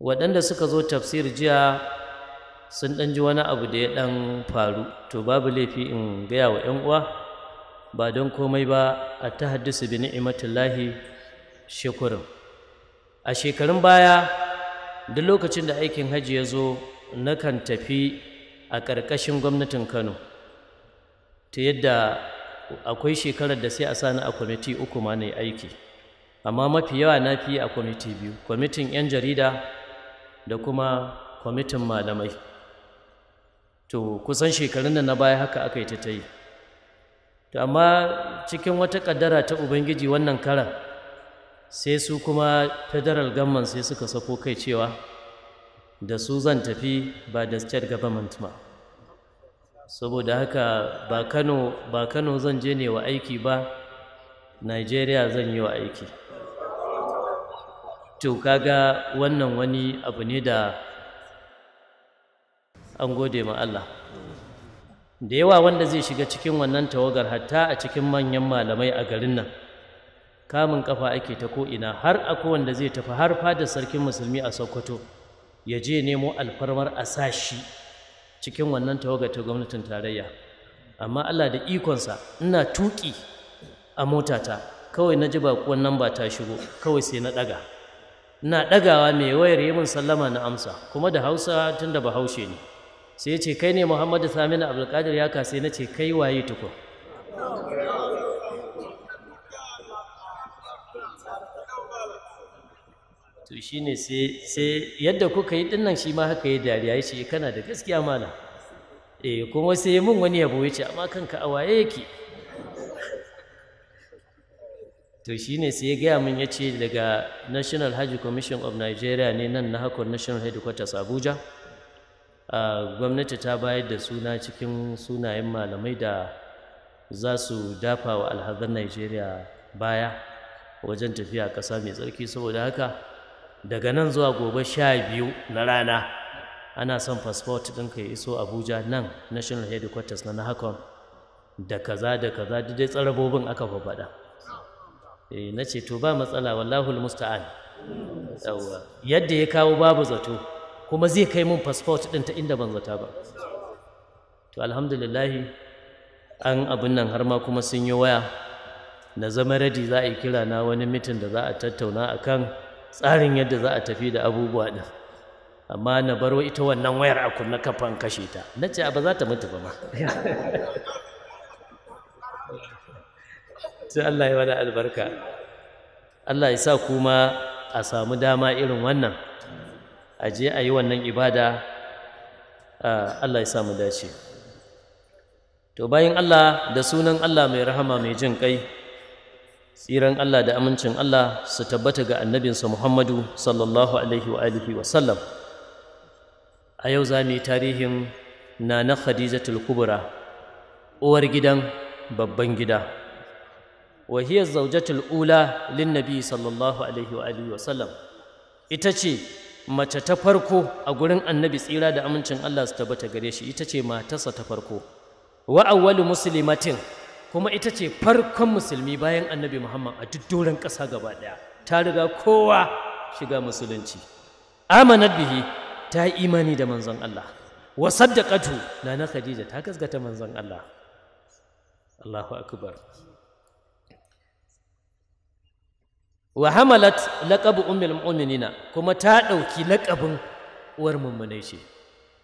waɗanda suka zo tafsir jiya sun ɗan ji wani abu da ya ɗan faru, to babu laifi in gaya wa 'yan uwa ba don komai ba a tahaddusu bi ni'imatillahi shukurin. A shekarun baya duk lokacin da aikin hajji ya zo nakan tafi a ƙarƙashin gwamnatin Kano, ta yadda akwai shekarar da sai a sani a kwamiti 3 ma na aiki, amma mafi yawa na fi a kwamiti 2, kwamitin 'yan jarida da kuma kwamitin malamai. To kusan shekarun da na baya haka aka yi ta yi. To amma cikin wata ƙaddara ta Ubangiji wannan karan sai su kuma federal government sai suka sako kai cewa da su zan tafi ba da state government ma, saboda haka ba Kano zan je ne wa aiki ba, Nigeria zan yi wa aiki. To kaga wannan wani abu ne da an gode ma Allah. Da yawa wanda zai shiga cikin wannan tawagar hatta a cikin manyan malamai a garin nan kamun kafa ake ta ko'ina, har akwai wanda zai tafi har fadar sarkin musulmi a Sokoto ya je nemo alfarmar a sa shi cikin wannan tawagar ta gwamnatin tarayya. Amma Allah da ikonsa ina tuƙi a motata kawai na ji baƙuwan nan ba ta shigo, kawai sai na ɗaga. Ina ɗagawa mai wayar yi min sallama na amsa, kuma da Hausa tun da Bahaushe ne. Sai ya ce kai ne Muhammadu Saminu Abdulkadir ya kase, na ce kai waye tukun. To shi ne sai yadda kuka yi dinnan shi ma haka yi dariya, ya ce kana da gaskiya mana. Kuma sai mun wani yabo ya ce amma kanka a waye yake. To shi ne sai ya gaya min ya ce daga National Hajj Commission of Nigeria ne nan na Hakon National Headquarters Abuja. Gwamnati ta bayar da suna cikin sunayen malamai da za su dafa wa alhazan Nigeria baya wajen tafiya ƙasa mai tsarki. Saboda haka daga nan zuwa gobe 12 na rana ana son fasfot ɗinka ya iso Abuja nan National Headquarters na Hakon da kaza duk dai tsarabobin aka faɗa. Na ce to ba matsala, wallahul musta'an. Yadda ya kawo babu zato, kuma zai kai mun fasfot ɗin ta inda ban zata ba. To alhamdulillahi an abin nan har ma kuma sun yi waya na zama ready, za a yi kira na wani mitin da za a tattauna akan tsarin yadda za a tafi da abubuwa ɗin. Amma na baro ita wannan wayar a kunna kafan kashe ta, na ce ba za ta mutu ba ma. Sai Allah ya wada albarka, Allah ya sa kuma a samu dama irin wannan, a je a yi wannan ibada. Allah ya sa mu dace. To bayan Allah, da sunan Allah mai rahama mai jin kai, tsiran Allah da amincin Allah su tabbata ga annabinsa Muhammadu sallallahu alaihi wa alihi wa sallam. A yau za mu yi tarihin Nana Khadijatul Kubra, uwar gidan babban gida. وهي الزوجة الأولى للنبي صلى الله عليه وآله وسلم. ita ce mace ta farko a gurin annabi tsira da amincin Allah su tabbata gare shi, ita ce matarsa ta farko. Wa awwalu muslimatin, kuma ita ce farkon musulmi bayan annabi Muhammad a duk doron ƙasa gaba ɗaya, ta riga kowa shiga musulunci. Amanat bihi, ta yi imani da manzon Allah. Wa saddaqatu, Nana Khadija ta gaskata manzon Allah. Allahu akbar. Wa hamalat laqabu ummul mu'minina, kuma ta ɗauki laƙabin uwar mummunai ce.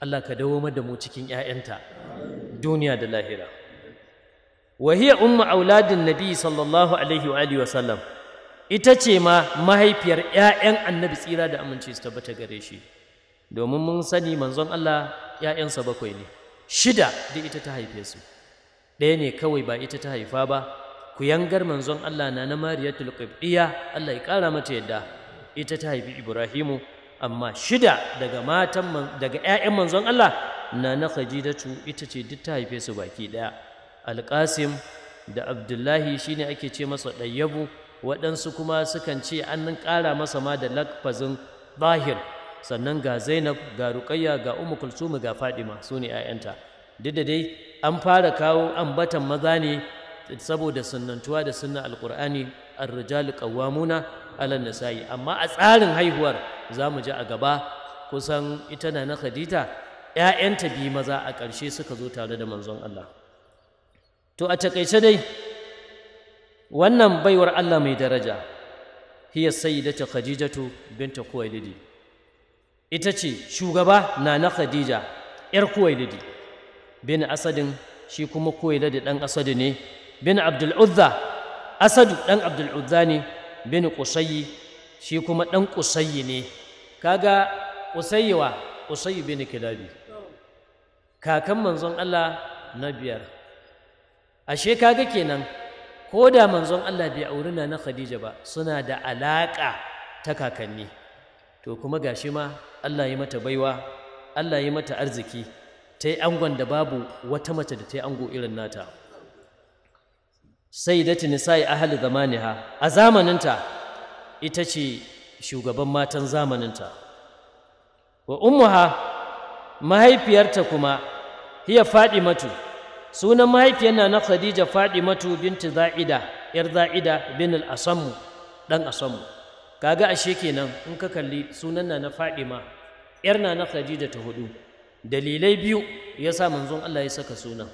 Allah ka dawo da mu cikin ƴaƴanta duniya da lahira. Wa hiya ummu auladin nabi sallallahu alaihi wa alihi wa sallam, ita ce ma mahaifiyar ƴaƴan annabi tsira da aminci su tabbata gare shi. Domin mun sani manzon Allah ƴaƴansa 7 ne, 6 da ita ta haife su, 1 ne kawai ba ita ta haifa ba. Kuyangar manzon Allah na Mariyatul Qibtiyya, Allah ya ƙara mata yadda, ita ta haifi Ibrahimu. Amma 6 daga ƴaƴan manzon Allah, Nana Khadijatu ita ce duk ta haife su baki ɗaya. Alƙasim da Abdullahi shine ake ce masa Ɗayyabu, waɗansu kuma sukan ce an ƙara masa ma da lafazin Bahir. Sannan ga Zainab, ga Ruqayya, ga Ummu Kulsum, ga Fadima, su ne ƴaƴanta. Duk da dai an fara kawo ambatan maza ne saboda sunnantuwa da sunna alqur'ani, ar-rijalu qawwamuna 'ala an-nisa'i, amma a tsarin haihuwar za mu ji a gaba kusan ita na Khadija ‘ya'yanta biyu maza a ƙarshe suka zo tare da manzon Allah. To a taƙaice dai wannan baiwar Allah mai daraja hiya sayyidatu Khadijatu binta Khuwailid, ita ce shugaba na Khadija ‘yar Khuwailid bin Asadin, shi kuma Khuwailid ɗan Asadu ne, bin Abdul Uzza, Asadu ɗan Abdul Uzza ne, bin Qusayyi, shi kuma ɗan Qusayyi ne. Kaga Qusayyiwa Qusayyi bin Kilabi, kakan manzon Allah na biyar. Ashe kaga kenan ko da manzon Allah bai auri na Khadija ba, suna da alaƙa ta kakanni. To kuma gashi ma Allah ya mata baiwa, Allah ya mata arziki, ta yi angon da babu wata mace da ta yi ango irin nata. Sayyidatu nisa'i ahli zamaniha, a zamaninta ita ce shugaban matan zamaninta. Wa ummuha, mahaifiyarta kuma hiya Fadimatu, sunan mahaifiyar na Khadija Fadimatu binti Za'ida, ‘yar Za'ida bin al-Asammu, ɗan Asammu. Kaga ashe kenan in ka kalli sunan na Fadima, ‘yar na Khadija ta hudu. Dalilai biyu ya sa manzon Allah ya saka sunan.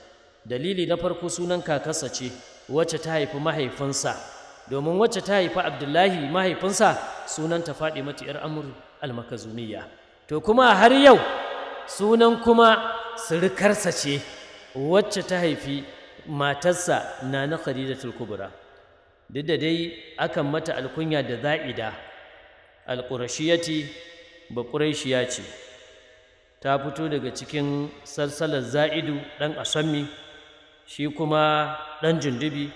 Dalili na farko sunan kakarsa ce wacce ta haifi mahaifinsa, domin wacce ta haifi Abdullahi mahaifinsa sunanta Fadimatu ‘yar Amr al-Makazumiyya. To kuma har yau sunan kuma surukarsa ce wacce ta haifi matarsa na Khadijatul Kubra. Duk da dai akan mata alkunya da Za'ida, al-Qurashiyati, ba Qurayshiya ce, ta fito daga cikin salsalar Za'idu ɗan Asammi, shi kuma ɗan Jundubi,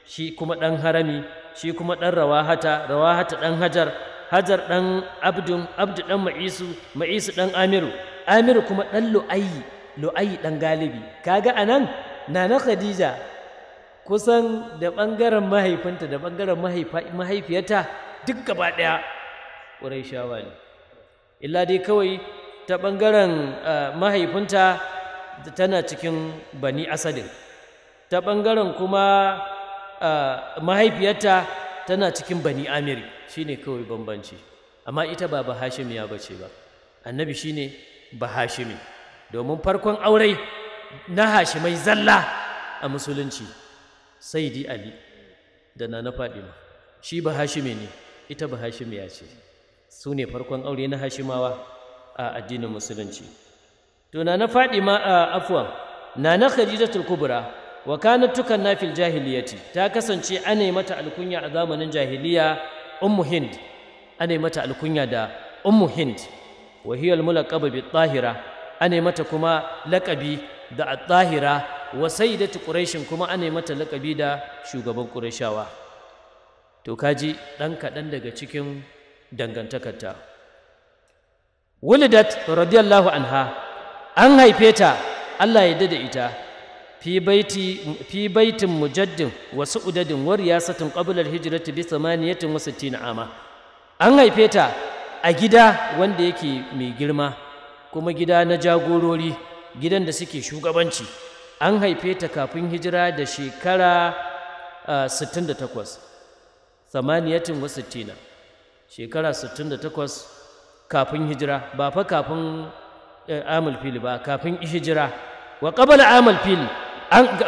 shi kuma ɗan Harami, shi kuma ɗan Rawahata, Rawahata ɗan Hajar, Hajar ɗan Abdu ɗan Ma'isu, Ma'isu ɗan Amiru, Amiru kuma ɗan Lu'ayyi, Lu'ayyi ɗan Galibi. Kaga anan Nana Khadija kusan da ɓangaren mahaifinta da ɓangaren mahaifiyarta duk gaba ɗaya Qurayshawa ne. Illa dai kawai ta ɓangaren mahaifinta tana cikin Bani Asadin, ta ɓangaren kuma mahaifiyarta tana cikin Bani Amiri, shine kawai bambanci. Amma ita ba Bahashimiya bace ba, annabi shine Bahashimi, domin farkon aure na Hashimai zalla a musulunci Sayyidi Ali da Nana Fadima, shi Bahashimi ne, ita Bahashimiya ce. Su ne farkon aure na Hashimawa a addinin musulunci. To Nana Fadima afwan Nana Khadijatul Kubra wa kanat tukanna fil jahiliyati, ta kasance ana mata alkunya a zamanin jahiliya Ummu Hind, ana mata alkunya da Ummu Hind, wa hiya al-mulaqaba bit-tahira, ana mata kuma laqabi da at-tahira, wa sayyidatu quraish kuma ana mata laqabi da shugaban qurayshawa. To kaji dan kadan daga cikin dangantakarta. Wulidat radiyallahu anha, an haife ta, Allah ya dada ita, fi baitin mujaddin wa su'udadin wa riyasatin qabla al-hijrati bi 68 ama. An haife ta a gida wanda yake mai girma, kuma gida na jagorori, gidan da suke shugabanci. An haife ta kafin hijira da shekara 68, 68, shekara 68 kafin hijira, ba fa kafin amul fil ba, kafin hijira. Wa qabla amul fil,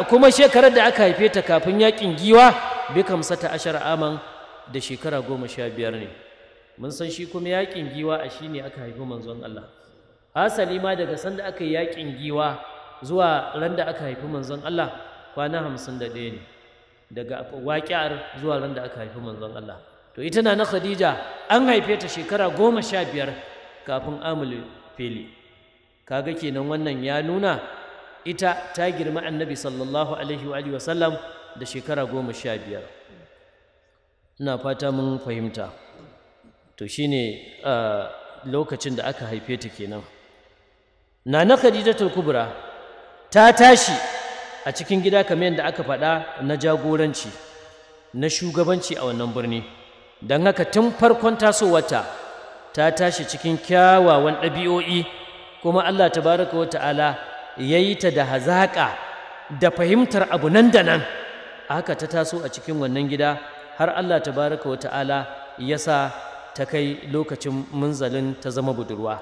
kuma shekarar da aka haife ta kafin yakin giwa bi 15 aman, da shekara 15 ne. Mun san shi kuma yakin giwa a shine aka haifi manzon Allah. Hasali ma daga sanda aka yi yakin giwa zuwa ran da aka haifi manzon Allah kwana 51 ne, daga waƙiyar zuwa ran da aka haifi manzon Allah. To ita na Khadija an haife ta shekara 15 kafin amul fili. Kaga kenan wannan ya nuna ita ta girma annabi sallallahu alaihi wa sallam da shekara 15. Ina fata mun fahimta. To shine lokacin da aka haife ta kenan. Nana Khadijatul Kubra ta tashi a cikin gida kamar yadda aka faɗa na jagoranci, na shugabanci a wannan birni. Don haka tun farkon tasowarta ta tashi cikin kyawawan ɗabi'o'i, kuma Allah tabaraka wa ta'ala ya yi ta da hazaƙa da fahimtar abu nan da nan. Haka ta taso a cikin wannan gida har Allah tabaraka wa ta'ala ya sa ta kai lokacin munzalin ta zama budurwa